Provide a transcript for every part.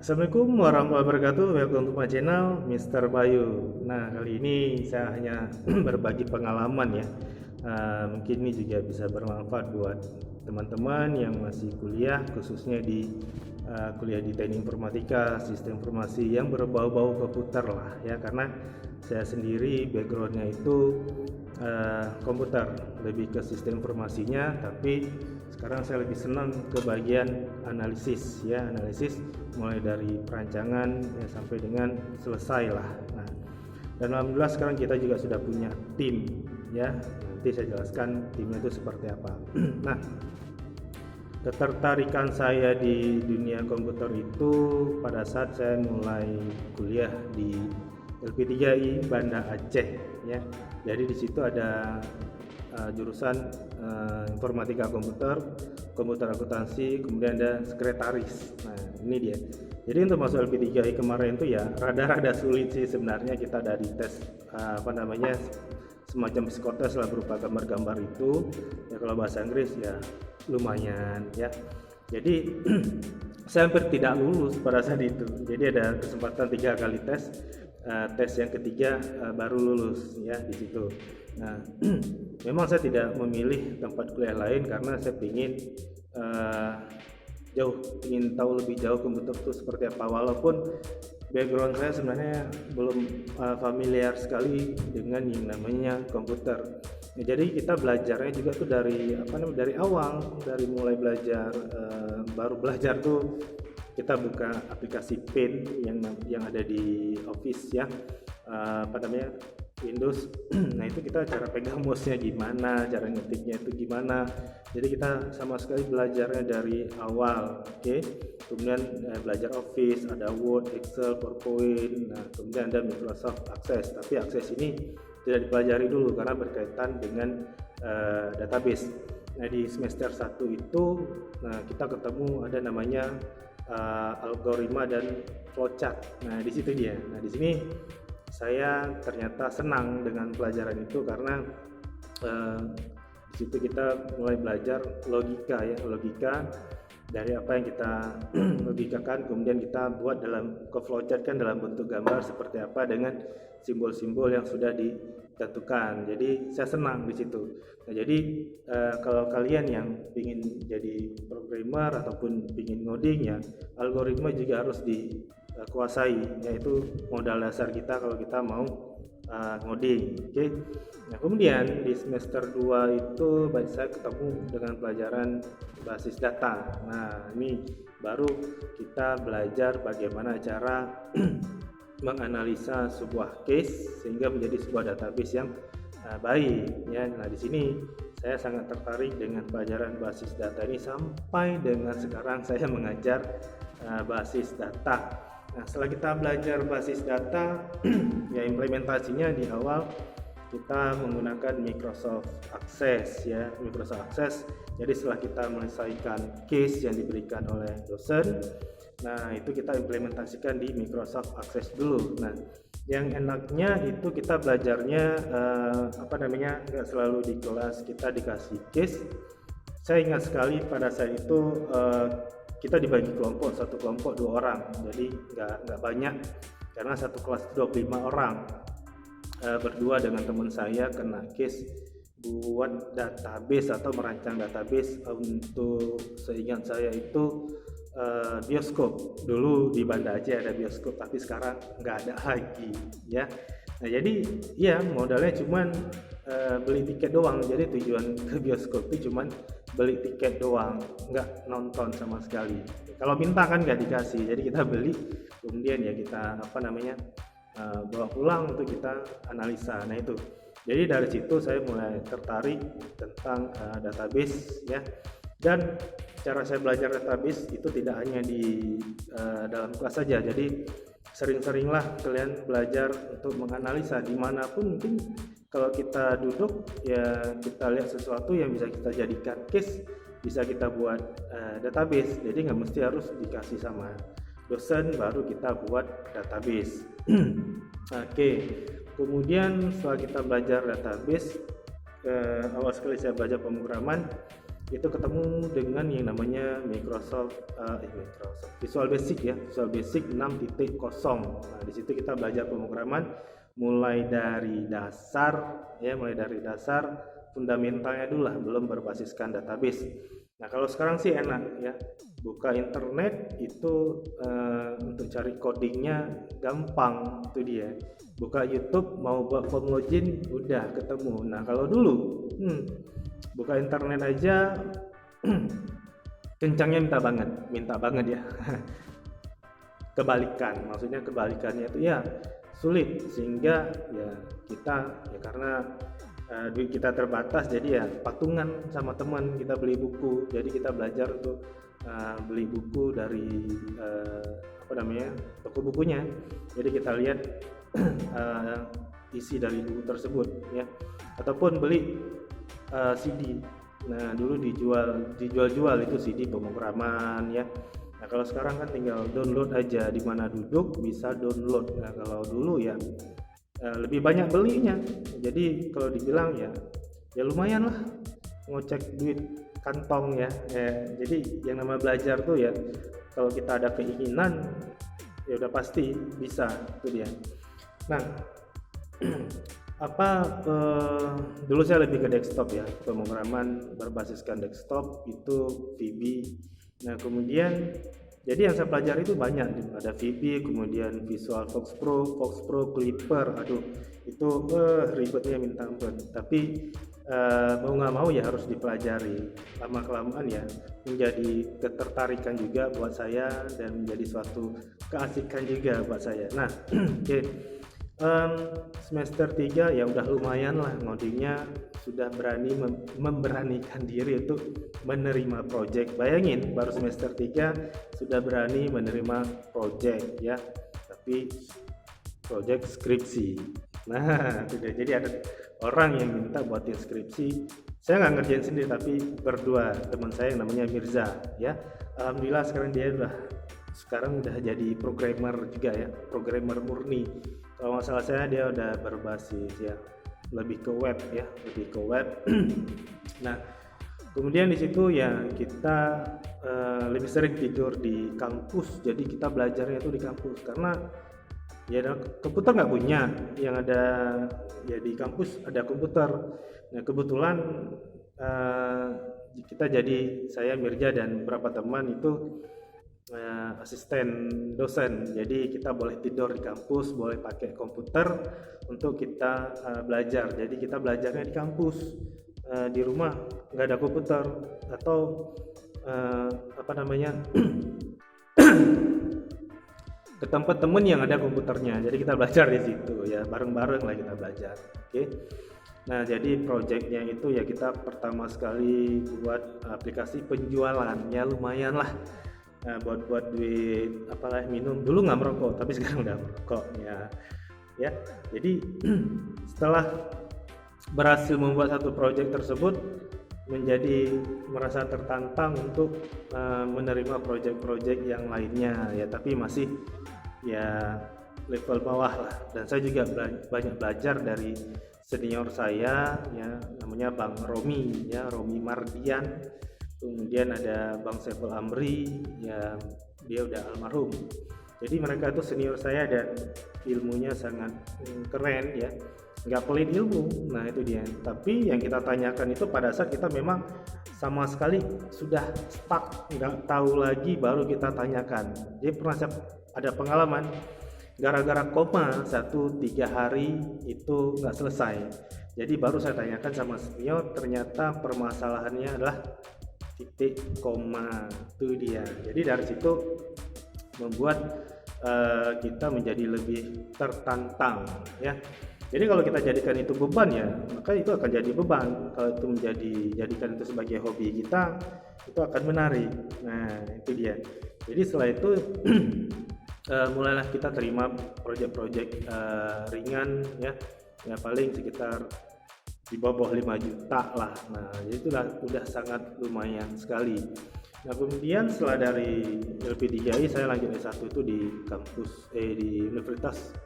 Assalamualaikum warahmatullahi wabarakatuh. Welcome to my channel, Mr. Bayu. Nah, kali ini saya hanya berbagi pengalaman ya. Mungkin ini juga bisa bermanfaat buat teman-teman yang masih kuliah, khususnya di kuliah di teknik informatika, sistem informasi yang berbau-bau komputer lah ya. Karena saya sendiri backgroundnya itu komputer, lebih ke sistem informasinya, tapi sekarang saya lebih senang ke bagian analisis ya, analisis mulai dari perancangan ya, sampai dengan selesai lah. Nah, dan alhamdulillah sekarang kita juga sudah punya tim ya. Nanti saya jelaskan timnya itu seperti apa. Nah, ketertarikan saya di dunia komputer itu pada saat saya mulai kuliah di LP3I Banda Aceh ya. Jadi di situ ada jurusan informatika komputer, komputer akuntansi, kemudian ada sekretaris. Nah, ini dia. Jadi untuk masuk LP3I kemarin itu ya rada-rada sulit sih sebenarnya. Kita dari tes semacam psikotes lah, berupa gambar-gambar itu. Ya kalau bahasa Inggris ya lumayan ya. Jadi saya hampir tidak lulus pada saat itu. Jadi ada kesempatan 3 kali tes. Tes yang ketiga baru lulus ya di situ. Nah, memang saya tidak memilih tempat kuliah lain karena saya ingin tahu lebih jauh komputer itu seperti apa. Walaupun background saya sebenarnya belum familiar sekali dengan yang namanya komputer. Nah, jadi kita belajarnya juga tuh dari awal, dari mulai belajar baru belajar tuh kita buka aplikasi Paint yang ada di Office ya, Windows. Nah, itu kita cara pegang mouse-nya gimana, cara ngetiknya itu gimana. Jadi kita sama sekali belajarnya dari awal, oke. Kemudian belajar Office, ada Word, Excel, PowerPoint. Nah, kemudian ada Microsoft Access. Tapi Access ini tidak dipelajari dulu karena berkaitan dengan database. Nah, di semester 1 itu kita ketemu ada namanya algoritma dan flowchart. Nah, di situ dia. Nah, di sini saya ternyata senang dengan pelajaran itu karena di situ kita mulai belajar logika dari apa yang kita logikakan, kemudian kita buat ke flowchart kan dalam bentuk gambar seperti apa dengan simbol-simbol yang sudah ditentukan. Jadi saya senang di situ. Nah, jadi kalau kalian yang ingin jadi programmer ataupun ingin ngoding ya, algoritma juga harus dikuasai, yaitu modal dasar kita kalau kita mau ngoding. Oke. Nah, kemudian di semester 2 itu saya ketemu dengan pelajaran basis data. Nah, ini baru kita belajar bagaimana cara menganalisa sebuah case sehingga menjadi sebuah database yang baik ya. Nah, di sini saya sangat tertarik dengan pelajaran basis data ini sampai dengan sekarang saya mengajar basis data. Nah, setelah kita belajar basis data ya, implementasinya di awal kita menggunakan Microsoft Access ya, Microsoft Access. Jadi setelah kita menyelesaikan case yang diberikan oleh dosen, nah itu kita implementasikan di Microsoft Access dulu. Nah, yang enaknya itu kita belajarnya nggak selalu di kelas kita dikasih case. Saya ingat sekali pada saat itu kita dibagi kelompok, satu kelompok 2 orang, jadi nggak banyak karena satu kelas 25 orang. Berdua dengan teman saya kena case buat database atau merancang database untuk, seingat saya itu bioskop. Dulu di Banda Aceh ada bioskop, tapi sekarang nggak ada lagi ya. Nah, jadi ya modalnya cuman beli tiket doang. Jadi tujuan ke bioskop itu cuman beli tiket doang, nggak nonton sama sekali. Kalau minta kan nggak dikasih, jadi kita beli, kemudian ya kita bawa pulang untuk kita analisa. Nah, itu jadi dari situ saya mulai tertarik tentang database ya. Dan cara saya belajar database itu tidak hanya di dalam kelas saja. Jadi sering-seringlah kalian belajar untuk menganalisa dimanapun. Mungkin kalau kita duduk ya, kita lihat sesuatu yang bisa kita jadikan case, bisa kita buat database. Jadi nggak mesti harus dikasih sama dosen baru kita buat database. Oke. Kemudian setelah kita belajar database, awal sekali saya belajar pemrograman. itu ketemu dengan yang namanya Microsoft Visual Basic ya, Visual Basic 6.0. Nah, di situ kita belajar pemrograman mulai dari dasar ya, mulai dari dasar fundamentalnya dulu lah, belum berbasiskan database. Nah, kalau sekarang sih enak ya, buka internet itu untuk cari codingnya gampang, itu dia. Buka YouTube mau buat form login udah ketemu. Nah, kalau dulu buka internet aja kencangnya minta banget ya. Maksudnya kebalikannya itu ya sulit, sehingga ya kita ya karena duit kita terbatas, jadi ya patungan sama teman, kita beli buku. Jadi kita belajar untuk beli buku dari toko bukunya. Jadi kita lihat isi dari buku tersebut ya, ataupun beli CD. Nah, dulu dijual itu CD pemrograman ya. Nah, kalau sekarang kan tinggal download aja, di mana duduk bisa download. Nah, kalau dulu ya lebih banyak belinya. Jadi kalau dibilang ya lumayan lah ngocek duit kantong ya. Jadi yang namanya belajar tuh ya, kalau kita ada keinginan ya udah pasti bisa, itu dia. Nah, dulu saya lebih ke desktop ya, pemrograman berbasiskan desktop itu VB. Nah, kemudian jadi yang saya pelajari itu banyak, ada VB, kemudian Visual Fox Pro, Clipper. Aduh, itu ribetnya minta ampun. Tapi mau nggak mau ya harus dipelajari. Lama kelamaan ya menjadi ketertarikan juga buat saya, dan menjadi suatu keasikan juga buat saya. Nah, oke. Semester 3 ya udah lumayan lah ngodingnya, sudah berani memberanikan diri untuk menerima project. Bayangin, baru semester 3 sudah berani menerima project ya, tapi project skripsi. Nah, jadi ada orang yang minta buatin skripsi. Saya nggak ngerjain sendiri, tapi berdua, teman saya yang namanya Mirza ya. Alhamdulillah sekarang udah jadi programmer juga ya, programmer murni. Kalau nggak salah saya dia udah berbasis ya lebih ke web. Nah, kemudian di situ ya kita lebih sering tidur di kampus. Jadi kita belajarnya itu di kampus, karena ya komputer nggak punya, yang ada ya di kampus ada komputer. Nah, kebetulan saya Mirja dan beberapa teman itu asisten dosen, jadi kita boleh tidur di kampus, boleh pakai komputer untuk kita belajar. Jadi kita belajarnya di kampus, di rumah nggak ada komputer, atau ke tempat temen yang ada komputernya. Jadi kita belajar di situ ya, bareng-bareng lah kita belajar. Oke. Nah, jadi projectnya itu ya kita pertama sekali buat aplikasi penjualan, ya lumayan lah. Buat duit apalah minum. Dulu nggak merokok, tapi sekarang udah merokok ya. Jadi setelah berhasil membuat satu project tersebut, menjadi merasa tertantang untuk menerima project-project yang lainnya ya, tapi masih ya level bawah lah. Dan saya juga banyak belajar dari senior saya ya, namanya Bang Romi ya, Romi Mardian. Kemudian ada Bang Saiful Amri ya, dia udah almarhum. Jadi mereka itu senior saya dan ilmunya sangat keren ya, nggak pelit ilmu. Nah, itu dia. Tapi yang kita tanyakan itu pada saat kita memang sama sekali sudah stuck, nggak tahu lagi, baru kita tanyakan. Jadi pernah ada pengalaman gara-gara koma 1-3 hari itu nggak selesai. Jadi baru saya tanyakan sama senior, ternyata permasalahannya adalah titik koma, itu dia. Jadi dari situ membuat kita menjadi lebih tertantang ya. Jadi kalau kita jadikan itu beban ya, maka itu akan jadi beban. Kalau itu jadikan itu sebagai hobi kita, itu akan menarik. Nah, itu dia. Jadi setelah itu mulailah kita terima proyek-proyek ringan ya paling sekitar di bawah 5 juta lah. Nah, itu udah sangat lumayan sekali. Nah, kemudian setelah dari LP3I saya lanjut S1 itu di kampus di Universitas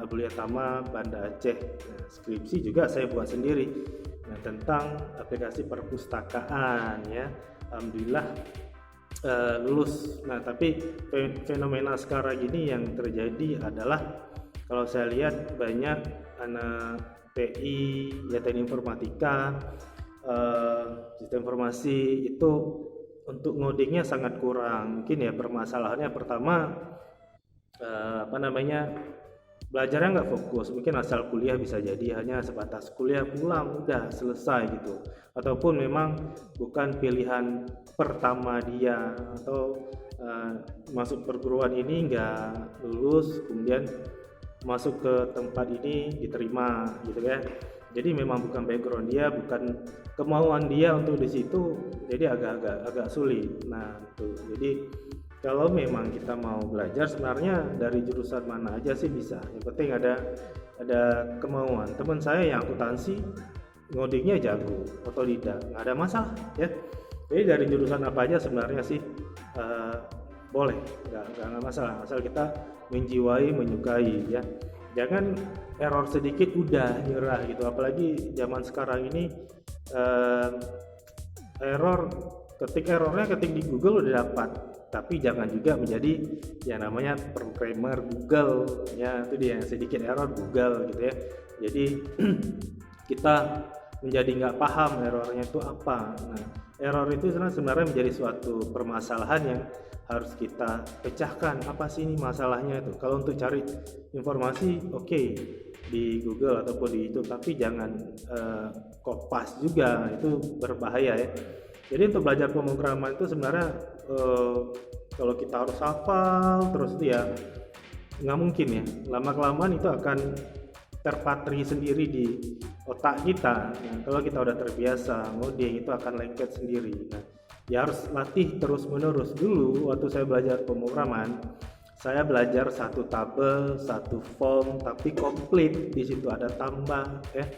Abdul Yatama Banda Aceh. Nah, skripsi juga saya buat sendiri. Nah, tentang aplikasi perpustakaan ya. Alhamdulillah lulus. Nah, tapi fenomena sekarang ini yang terjadi adalah kalau saya lihat banyak anak TI ya, teknik informatika, sistem informasi itu untuk ngodingnya sangat kurang. Mungkin ya permasalahannya pertama belajarnya nggak fokus, mungkin asal kuliah bisa jadi hanya sebatas kuliah pulang udah selesai gitu, ataupun memang bukan pilihan pertama dia, atau masuk perguruan ini nggak lulus kemudian masuk ke tempat ini diterima gitu ya. Jadi memang bukan background dia, bukan kemauan dia untuk di situ, jadi agak sulit. Nah tuh, jadi kalau memang kita mau belajar sebenarnya dari jurusan mana aja sih bisa, yang penting ada kemauan. Teman saya yang akuntansi ngodingnya jago, otodidak, nggak ada masalah ya. Jadi dari jurusan apa aja sebenarnya sih boleh, nggak masalah, asal kita menjiwai, menyukai ya. Jangan error sedikit udah nyerah gitu, apalagi zaman sekarang ini errornya ketik di Google udah dapat. Tapi jangan juga menjadi yang namanya programmer Google ya, itu dia sedikit error Google gitu ya. Jadi kita menjadi nggak paham errornya itu apa. Nah, error itu sebenarnya menjadi suatu permasalahan yang harus kita pecahkan. Apa sih ini masalahnya itu? Kalau untuk cari informasi oke, di Google ataupun di YouTube, tapi jangan kopas juga, itu berbahaya ya. Jadi untuk belajar pemrograman itu sebenarnya kalau kita harus hafal terus itu ya nggak mungkin ya. Lama-kelamaan itu akan terpatri sendiri di otak kita. Nah, kalau kita udah terbiasa ngoding itu akan lengket sendiri. Nah, ya harus latih terus-menerus. Dulu waktu saya belajar pemrograman, saya belajar satu tabel, satu form, tapi komplit. Di situ ada tambah ya.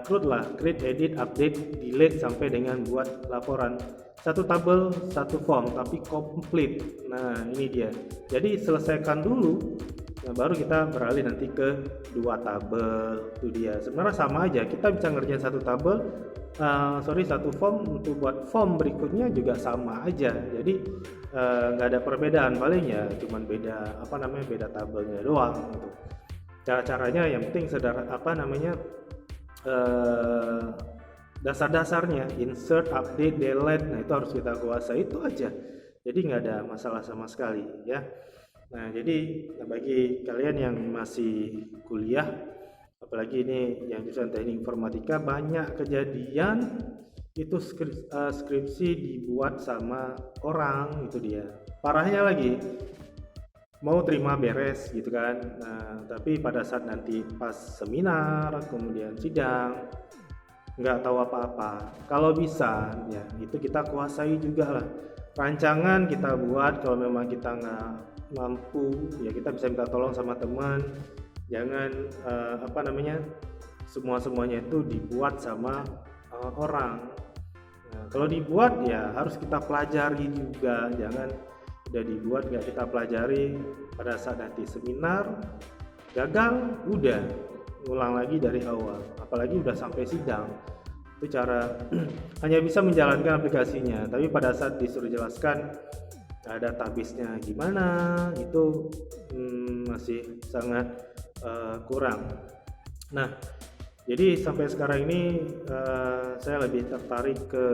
Create, edit, update, delete sampai dengan buat laporan. Satu tabel, satu form, tapi komplit. Nah ini dia. Jadi selesaikan dulu, nah, baru kita beralih nanti ke 2 tabel. Itu dia. Sebenarnya sama aja. Kita bisa ngerjain satu tabel, satu form, untuk buat form berikutnya juga sama aja. Jadi nggak ada perbedaan, paling ya cuman beda beda tabelnya doang. Gitu. Cara-caranya yang penting dasar-dasarnya, insert, update, delete, nah itu harus kita kuasai, itu aja. Jadi nggak ada masalah sama sekali ya. Nah jadi bagi kalian yang masih kuliah, apalagi ini yang jurusan teknik informatika, banyak kejadian itu skripsi dibuat sama orang, itu dia. Parahnya lagi, mau terima beres gitu kan. Nah, tapi pada saat nanti pas seminar, kemudian sidang, nggak tahu apa-apa. Kalau bisa ya itu kita kuasai juga lah. Rancangan kita buat, kalau memang kita nggak mampu ya kita bisa minta tolong sama teman. Jangan semuanya itu dibuat sama orang. Nah, kalau dibuat ya harus kita pelajari juga, jangan udah dibuat nggak kita pelajari, pada saat nanti seminar gagal udah ngulang lagi dari awal, apalagi udah sampai sidang. Itu cara hanya bisa menjalankan aplikasinya, tapi pada saat disuruh jelaskan ada database-nya gimana, itu masih sangat kurang. Nah jadi sampai sekarang ini saya lebih tertarik ke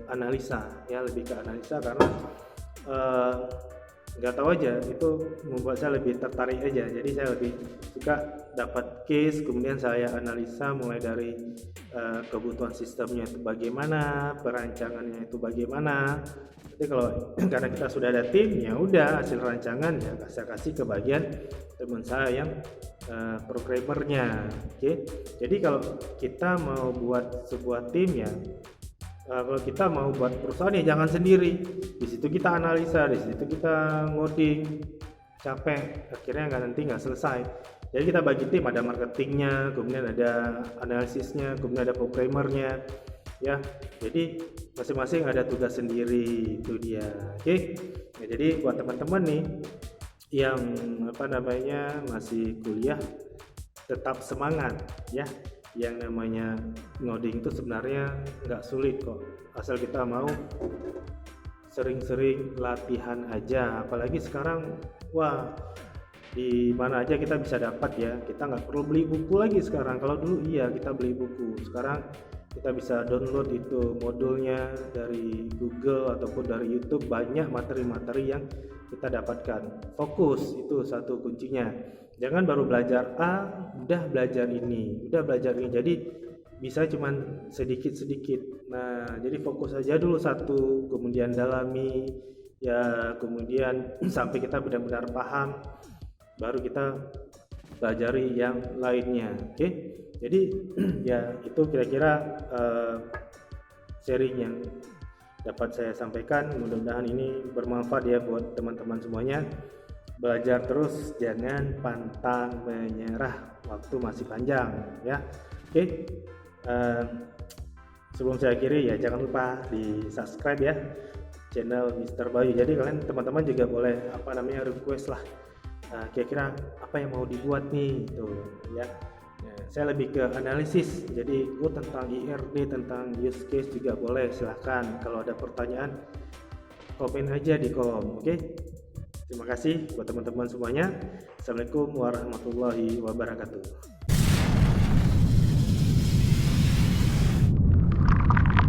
analisa ya, lebih ke analisa karena nggak tahu aja, itu membuat saya lebih tertarik aja. Jadi saya lebih suka dapat case, kemudian saya analisa mulai dari kebutuhan sistemnya itu bagaimana, perancangannya itu bagaimana. Jadi kalau karena kita sudah ada tim, ya udah hasil rancangan ya saya kasih ke bagian teman saya yang programmernya. Oke. Jadi kalau kita mau buat sebuah tim ya, kalau kita mau buat perusahaan ya jangan sendiri. Di situ kita analisa, di situ kita ngoding, capek, akhirnya nggak selesai. Jadi kita bagi tim, ada marketingnya, kemudian ada analisisnya, kemudian ada programmernya, ya. Jadi masing-masing ada tugas sendiri, itu dia. Oke. Ya, jadi buat teman-teman nih yang masih kuliah, tetap semangat, ya. yang namanya ngoding itu sebenarnya nggak sulit kok, asal kita mau sering-sering latihan aja. Apalagi sekarang, wah, di mana aja kita bisa dapat ya, kita nggak perlu beli buku lagi sekarang. Kalau dulu iya kita beli buku, sekarang kita bisa download itu modulnya dari Google ataupun dari YouTube. Banyak materi-materi yang kita dapatkan. Fokus itu satu kuncinya, jangan baru belajar udah belajar ini, jadi bisa cuman sedikit-sedikit. Nah, jadi fokus aja dulu satu, kemudian dalami ya, kemudian sampai kita benar-benar paham, baru kita pelajari yang lainnya. Oke, jadi ya itu kira-kira sharing yang dapat saya sampaikan. Mudah-mudahan ini bermanfaat ya buat teman-teman semuanya. Belajar terus, jangan pantang menyerah, waktu masih panjang ya. Oke, sebelum saya akhiri ya, jangan lupa di subscribe ya channel Mr. Bayu. Jadi kalian teman-teman juga boleh request lah, kira-kira apa yang mau dibuat nih tuh ya. Saya lebih ke analisis, jadi tentang IRD, tentang use case juga boleh, silahkan. Kalau ada pertanyaan komen aja di kolom. Oke, terima kasih buat teman-teman semuanya. Assalamualaikum warahmatullahi wabarakatuh.